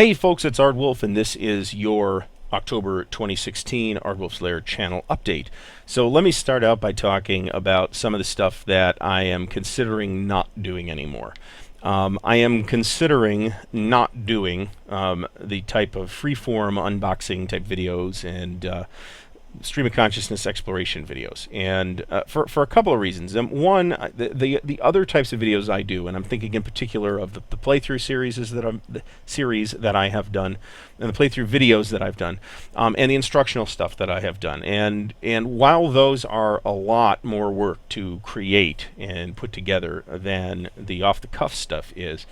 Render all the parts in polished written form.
Hey folks, it's Ardwulf, and this is your October 2016 Ardwulf's Lair channel update. So let me start out by talking about some of the stuff that I am considering not doing anymore. I am considering not doing the type of freeform unboxing type videos and stream of consciousness exploration videos, and for a couple of reasons. One, the other types of videos I do, and I'm thinking in particular of the playthrough series that I have done, and the playthrough videos that I've done, and the instructional stuff that I have done. And while those are a lot more work to create and put together than the off-the-cuff stuff is,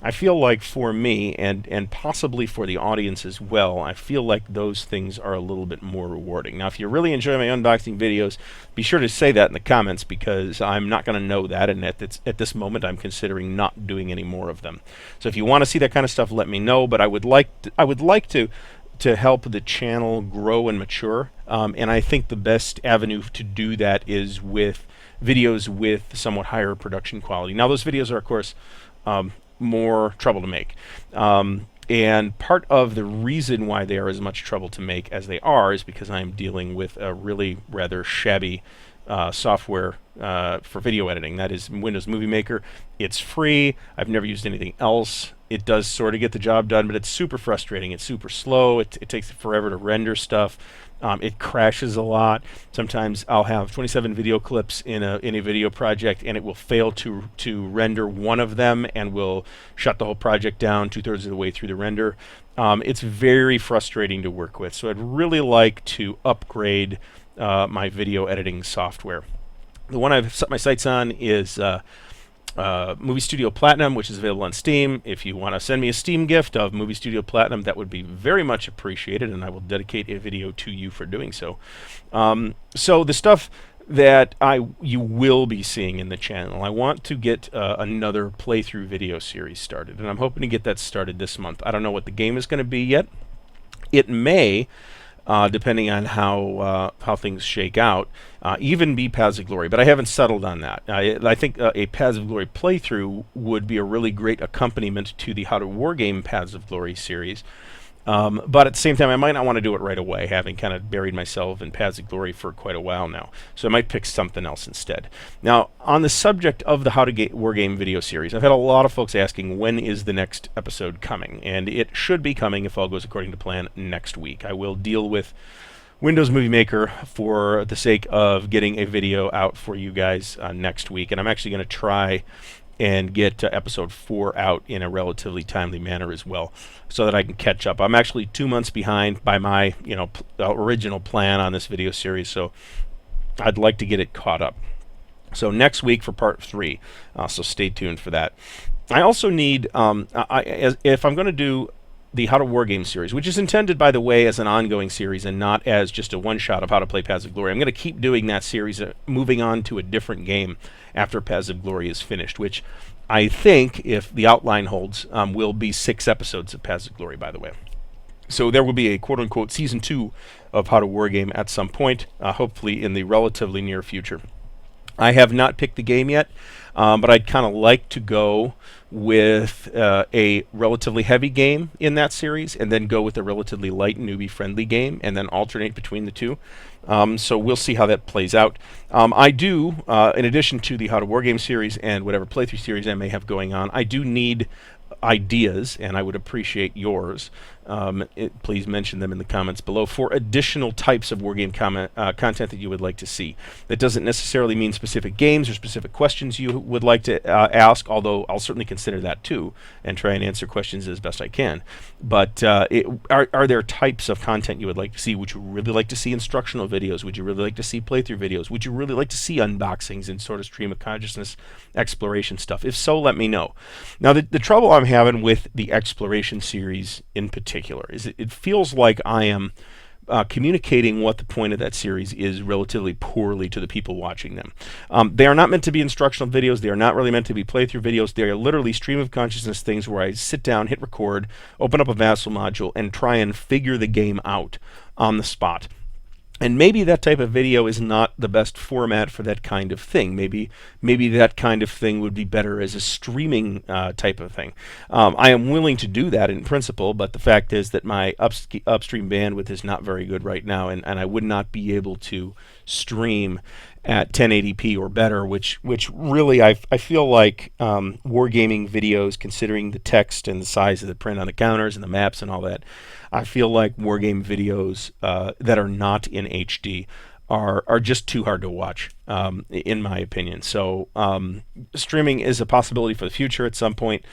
I feel like for me, and possibly for the audience as well, I feel like those things are a little bit more rewarding. Now, if you really enjoy my unboxing videos, be sure to say that in the comments, because I'm not going to know that, and at this moment I'm considering not doing any more of them. So if you want to see that kind of stuff, let me know, but I would like to help the channel grow and mature, and I think the best avenue to do that is with videos with somewhat higher production quality. Now, those videos are, of course, more trouble to make. And part of the reason why they are as much trouble to make as they are is because I'm dealing with a really rather shabby software for video editing. That is Windows Movie Maker. It's free. I've never used anything else. It does sort of get the job done, but it's super frustrating. It's super slow. It takes forever to render stuff. It crashes a lot. Sometimes I'll have 27 video clips in a video project, and it will fail to render one of them, and will shut the whole project down 2/3 of the way through the render. It's very frustrating to work with. So I'd really like to upgrade my video editing software. The one I've set my sights on is Movie Studio Platinum, which is available on Steam. If you want to send me a Steam gift of Movie Studio Platinum, that would be very much appreciated, and I will dedicate a video to you for doing so. So the stuff that you will be seeing in the channel, I want to get another playthrough video series started, and I'm hoping to get that started this month. I don't know what the game is going to be yet. It may, depending on how things shake out, even be Paths of Glory, but I haven't settled on that. I think a Paths of Glory playthrough would be a really great accompaniment to the How to Wargame Paths of Glory series. But at the same time, I might not want to do it right away, having kind of buried myself in Paths of Glory for quite a while now. So I might pick something else instead. Now, on the subject of the How to Wargame video series, I've had a lot of folks asking, when is the next episode coming? And it should be coming, if all goes according to plan, next week. I will deal with Windows Movie Maker for the sake of getting a video out for you guys next week. And I'm actually going to try and get episode 4 out in a relatively timely manner as well, so that I can catch up. I'm actually 2 months behind by my original plan on this video series, so I'd like to get it caught up. So next week for part 3, so stay tuned for that. I also need, if I'm going to do the How to Wargame series, which is intended, by the way, as an ongoing series and not as just a one-shot of how to play Paths of Glory. I'm going to keep doing that series, moving on to a different game after Paths of Glory is finished, which I think, if the outline holds, will be 6 episodes of Paths of Glory, by the way. So there will be a quote-unquote Season 2 of How to Wargame at some point, hopefully in the relatively near future. I have not picked the game yet, but I'd kind of like to go with a relatively heavy game in that series, and then go with a relatively light newbie-friendly game, and then alternate between the two. So we'll see how that plays out. I do, in addition to the How to Wargame series and whatever playthrough series I may have going on, I do need ideas, and I would appreciate yours. Please mention them in the comments below for additional types of wargame content that you would like to see. That doesn't necessarily mean specific games or specific questions you would like to ask, although I'll certainly consider that too and try and answer questions as best I can. But are there types of content you would like to see? Would you really like to see instructional videos? Would you really like to see playthrough videos? Would you really like to see unboxings and sort of stream of consciousness exploration stuff? If so, let me know. Now, the trouble I'm having with the exploration series in particular is it feels like I am communicating what the point of that series is relatively poorly to the people watching them. They are not meant to be instructional videos. They are not really meant to be playthrough videos. They are literally stream of consciousness things where I sit down, hit record, open up a Vassal module, and try and figure the game out on the spot. And maybe that type of video is not the best format for that kind of thing. Maybe that kind of thing would be better as a streaming type of thing. I am willing to do that in principle, but the fact is that my upstream bandwidth is not very good right now, and I would not be able to stream at 1080p or better, which really I feel like wargaming videos, considering the text and the size of the print on the counters and the maps and all that, I feel like wargame videos that are not in HD are just too hard to watch, in my opinion. So streaming is a possibility for the future at some point,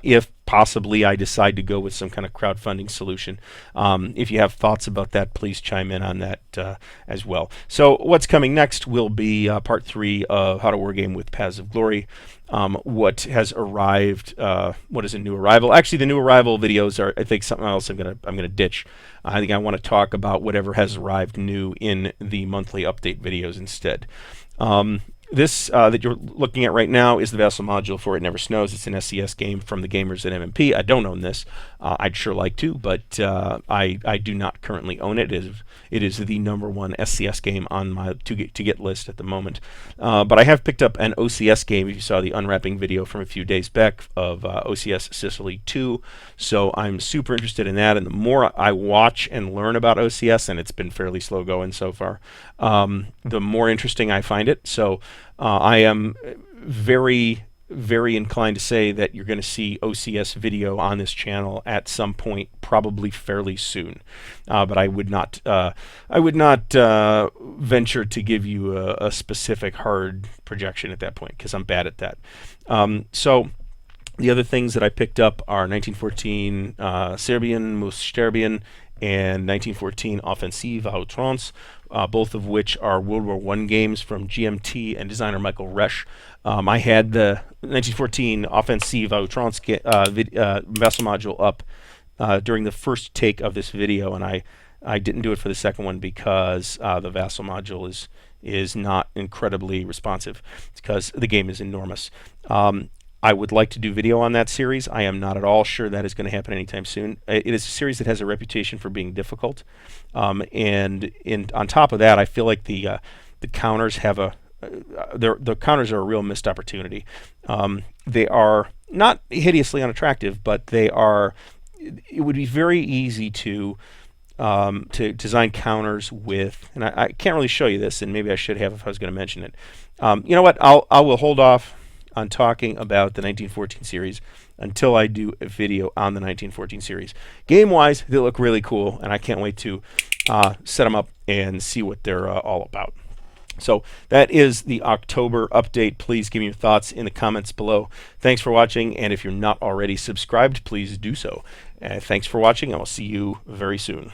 if possibly I decide to go with some kind of crowdfunding solution. If you have thoughts about that, please chime in on that as well. So what's coming next will be part 3 of How to Wargame with Paths of Glory. What has arrived? What is a new arrival? Actually, the new arrival videos are, I think, something else I'm gonna ditch. I think I want to talk about whatever has arrived new in the monthly update videos instead. This that you're looking at right now is the Vassal module for It Never Snows. It's an SCS game from the gamers at MMP. I don't own this. I'd sure like to, but I do not currently own it. It is the #1 SCS game on my to get list at the moment. But I have picked up an OCS game. If you saw the unwrapping video from a few days back of OCS Sicily 2, so I'm super interested in that. And the more I watch and learn about OCS, and it's been fairly slow going so far, the more interesting I find it. So I am very inclined to say that you're going to see OCS video on this channel at some point, probably fairly soon. But I would not venture to give you a specific hard projection at that point, because I'm bad at that. So the other things that I picked up are 1914 Serbian Musterbian and 1914 Offensive à Outrance, both of which are World War I games from GMT and designer Michael Resch. I had the 1914 Offensive à Outrance Vassal module up during the first take of this video, and I didn't do it for the second one because the Vassal module is not incredibly responsive. It's because the game is enormous. I would like to do video on that series. I am not at all sure that is going to happen anytime soon. It is a series that has a reputation for being difficult, and on top of that, I feel like the counters have the counters are a real missed opportunity. They are not hideously unattractive, but they are. It would be very easy to design counters with, and I can't really show you this, and maybe I should have if I was going to mention it. You know what? I will hold off on talking about the 1914 series until I do a video on the 1914 series. Game-wise, they look really cool, and I can't wait to set them up and see what they're all about. So that is the October update. Please give me your thoughts in the comments below. Thanks for watching, and if you're not already subscribed, please do so. Thanks for watching, and I'll see you very soon.